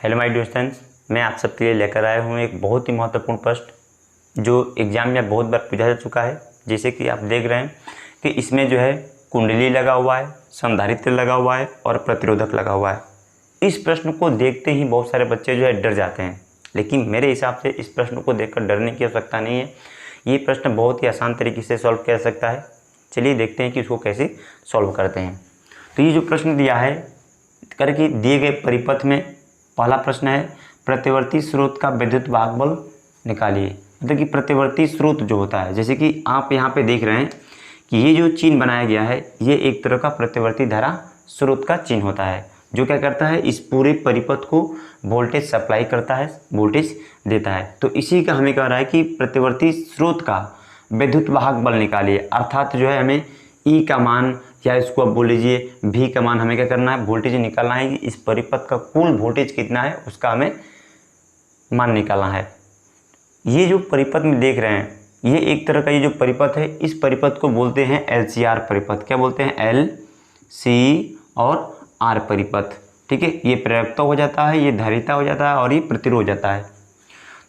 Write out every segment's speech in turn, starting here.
Hello my dear students, मैं आप सबके लिए लेकर आया हूँ एक बहुत ही महत्वपूर्ण प्रश्न जो एग्जाम में बहुत बार पूछा जा चुका है। जैसे कि आप देख रहे हैं कि इसमें जो है कुंडली लगा हुआ है, संधारित्र लगा हुआ है और प्रतिरोधक लगा हुआ है। इस प्रश्न को देखते ही बहुत सारे बच्चे जो है डर जाते हैं, लेकिन मेरे हिसाब से इस प्रश्न को देखकर डरने की आवश्यकता नहीं है। ये प्रश्न बहुत ही आसान तरीके से सॉल्व किया जा सकता है। चलिए देखते हैं कि इसको कैसे सॉल्व करते हैं। तो ये जो प्रश्न दिया है करके दिए गए परिपथ में पहला प्रश्न है प्रतिवर्ती स्रोत का विद्युत वाहक बल निकालिए। मतलब कि प्रतिवर्ती स्रोत जो होता है, जैसे कि आप यहाँ पे देख रहे हैं कि ये जो चिन्ह बनाया गया है ये एक तरह का प्रतिवर्ती धारा स्रोत का चिन्ह होता है जो क्या करता है, इस पूरे परिपथ को वोल्टेज सप्लाई करता है, वोल्टेज देता है। तो इसी का हमें कह रहा है कि प्रतिवर्ती स्रोत का विद्युत वाहक बल निकालिए। अर्थात जो है हमें ई का मान या इसको आप बोल लीजिए भी का मान हमें क्या करना है, वोल्टेज निकालना है कि इस परिपथ का कुल वोल्टेज कितना है उसका हमें मान निकालना है। ये जो परिपथ में देख रहे हैं ये एक तरह का ये जो परिपथ है इस परिपथ को बोलते हैं LCR परिपथ। क्या बोलते हैं? LC और R परिपथ। ठीक है, ये प्रेरकता हो जाता है, ये धारिता हो जाता है और ये प्रतिरोध हो जाता है।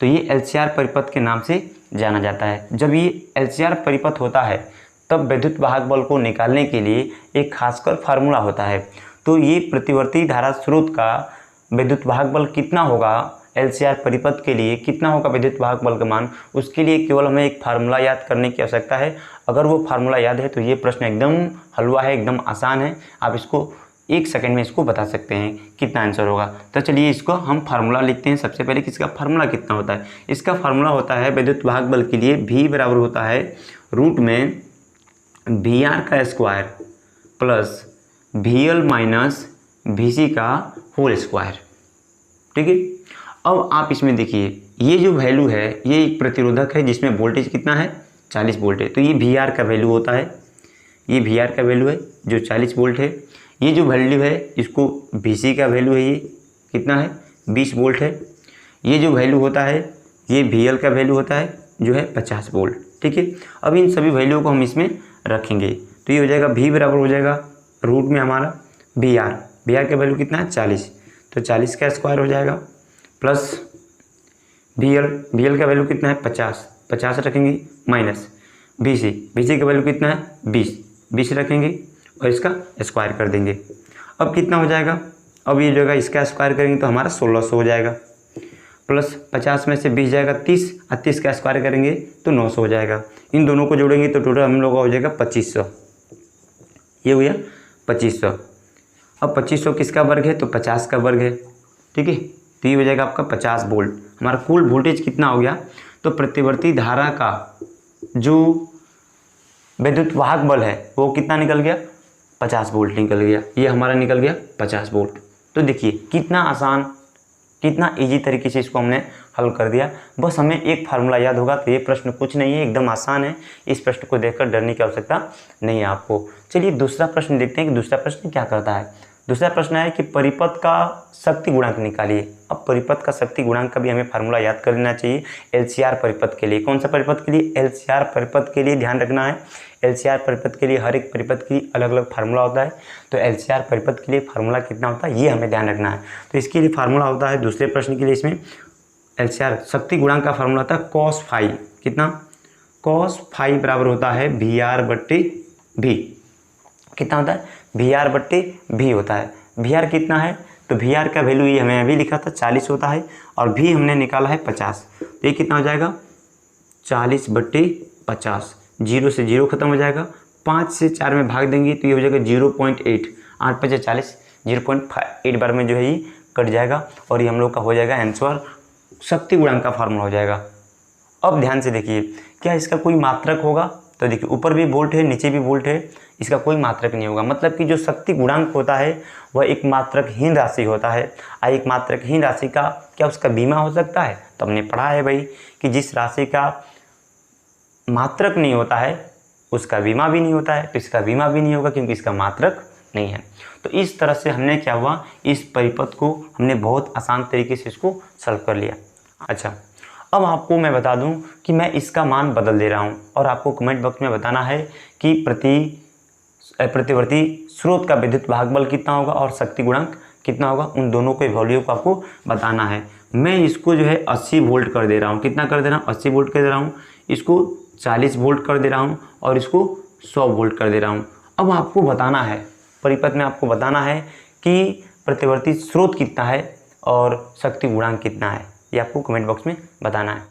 तो ये LCR परिपथ के नाम से जाना जाता है। जब ये LCR परिपथ होता है तब विद्युत वाहक बल को निकालने के लिए एक खासकर फार्मूला होता है। तो ये प्रतिवर्ती धारा स्रोत का विद्युत वाहक बल कितना होगा, LCR परिपथ के लिए कितना होगा विद्युत वाहक बल का मान, उसके लिए केवल हमें एक फार्मूला याद करने की आवश्यकता है। अगर वो फार्मूला याद है तो ये प्रश्न एकदम हलवा है, एकदम आसान है। आप इसको 1 सेकंड में इसको बता सकते हैं कितना आंसर होगा। तो चलिए इसको हम फार्मूला लिखते हैं। सबसे पहले किसका फार्मूला कितना होता है? इसका फार्मूला होता है विद्युत वाहक बल के लिए V बराबर होता है रूट में VR का square plus VL minus VC का होल स्क्वायर। ठीक है, अब आप इसमें देखिए ये जो वैल्यू है ये एक प्रतिरोधक है जिसमें वोल्टेज कितना है, 40 वोल्ट है। तो ये VR का वैल्यू होता है, ये VR का वैल्यू है जो 40 वोल्ट है। ये जो वैल्यू है इसको VC का वैल्यू है, ये कितना है, 20 वोल्ट है। ये जो वैल्यू होता है ये VL का वैल्यू होता है जो है 50 वोल्ट। ठीक है, अब इन सभी वैल्यू को हम इसमें रखेंगे तो ये हो जाएगा V बराबर हो जाएगा रूट में हमारा VR का वैल्यू कितना है, 40। तो 40 का स्क्वायर हो जाएगा प्लस VL का वैल्यू कितना है, 50 रखेंगे माइनस VC का वैल्यू कितना है, 20 रखेंगे और इसका स्क्वायर कर देंगे। अब कितना हो जाएगा, अब ये जो है इसका स्क्वायर करेंगे तो हमारा 1600 हो जाएगा प्लस 50 में से 20 जाएगा 30 और 30 का स्क्वायर करेंगे तो 900 हो जाएगा। इन दोनों को जोड़ेंगे तो टोटल हम लोग का हो जाएगा 2500। ये हो गया 2500। अब 2500 किसका वर्ग है, तो 50 का वर्ग है। ठीक है, तो ये हो जाएगा आपका 50 वोल्ट। हमारा कुल वोल्टेज कितना हो गया, तो प्रतिवर्ती धारा का जो विद्युत वाहक बल है वो कितना निकल गया, 50 वोल्ट निकल गया। ये हमारा निकल गया 50 वोल्ट। तो देखिए कितना आसान, कितना इजी तरीके से इसको हमने हल कर दिया। बस हमें एक फार्मूला याद होगा तो ये प्रश्न कुछ नहीं है, एकदम आसान है। इस प्रश्न को देखकर डरने की आवश्यकता नहीं है आपको। चलिए दूसरा प्रश्न देखते हैं कि दूसरा प्रश्न क्या करता है। दूसरा प्रश्न है कि परिपथ का शक्ति गुणांक निकालिए। अब परिपथ का शक्ति गुणांक का भी हमें फार्मूला याद कर लेना चाहिए LCR परिपथ के लिए। कौन सा परिपथ के लिए? LCR परिपथ के लिए ध्यान रखना है। LCR परिपथ के लिए हर एक परिपथ की अलग अलग फार्मूला होता है। तो LCR परिपथ के लिए फार्मूला कितना होता है ये हमें ध्यान रखना है। तो इसके लिए फार्मूला होता है दूसरे प्रश्न के लिए, इसमें LCR शक्ति गुणांक का फार्मूला होता है cos फाई। कितना? cos फाई बराबर होता है VR/V। कितना होता है? VR/V होता है। VR कितना है, तो VR का वैल्यू ये हमें अभी लिखा था 40 होता है और V हमने निकाला है 50। तो ये कितना हो जाएगा, 40/50। 0 से 0 खत्म हो जाएगा, 5 से 4 में भाग देंगे तो ये हो जाएगा 0.8। 8 × 5 = 40, 0.8 बार में जो है ये कट जाएगा और ये हम लोग का हो जाएगा आंसर, शक्ति गुणांक का फार्मूला हो जाएगा। अब ध्यान से देखिए क्या इसका कोई मात्रक होगा, तो देखिए ऊपर भी वोल्ट है नीचे भी वोल्ट है, इसका कोई मात्रक नहीं होगा। मतलब कि जो शक्ति गुणांक होता है वह एक मात्रकहीन राशि होता है। एक मात्रकहीन राशि का क्या उसका बीमा हो सकता है? तो हमने पढ़ा है भाई कि जिस राशि का मात्रक नहीं होता है उसका बीमा भी नहीं होता है। तो इसका बीमा भी नहीं होगा क्योंकि इसका मात्रक नहीं है। तो इस तरह से हमने क्या हुआ, इस परिपथ को हमने बहुत आसान तरीके से इसको सॉल्व कर लिया। अच्छा, अब आपको मैं बता दूं कि मैं इसका मान बदल दे रहा हूं और आपको कमेंट बॉक्स में बताना है कि प्रतिवर्ती स्रोत का विद्युत वाहक बल कितना होगा और शक्ति गुणांक कितना होगा, उन दोनों के वैल्यू को आपको बताना है। मैं इसको जो है 80 वोल्ट कर दे रहा हूँ, कितना कर दे रहा हूँ, 80 वोल्ट कर दे रहा हूँ, इसको 40 वोल्ट कर दे रहा हूँ और इसको 100 वोल्ट कर दे रहा हूँ। अब आपको बताना है, परिपथ में आपको बताना है कि प्रतिवर्ती स्रोत कितना है और शक्ति गुणांक कितना है, ये आपको कमेंट बॉक्स में बताना है।